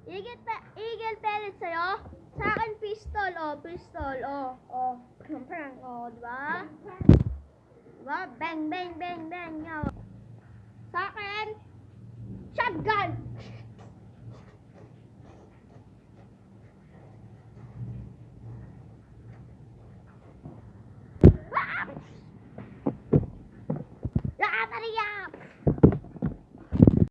Eagle pellet sa'yo. Sa akin, pistol, pistol, prank, diba? Diba? Bang, bang, bang, bang,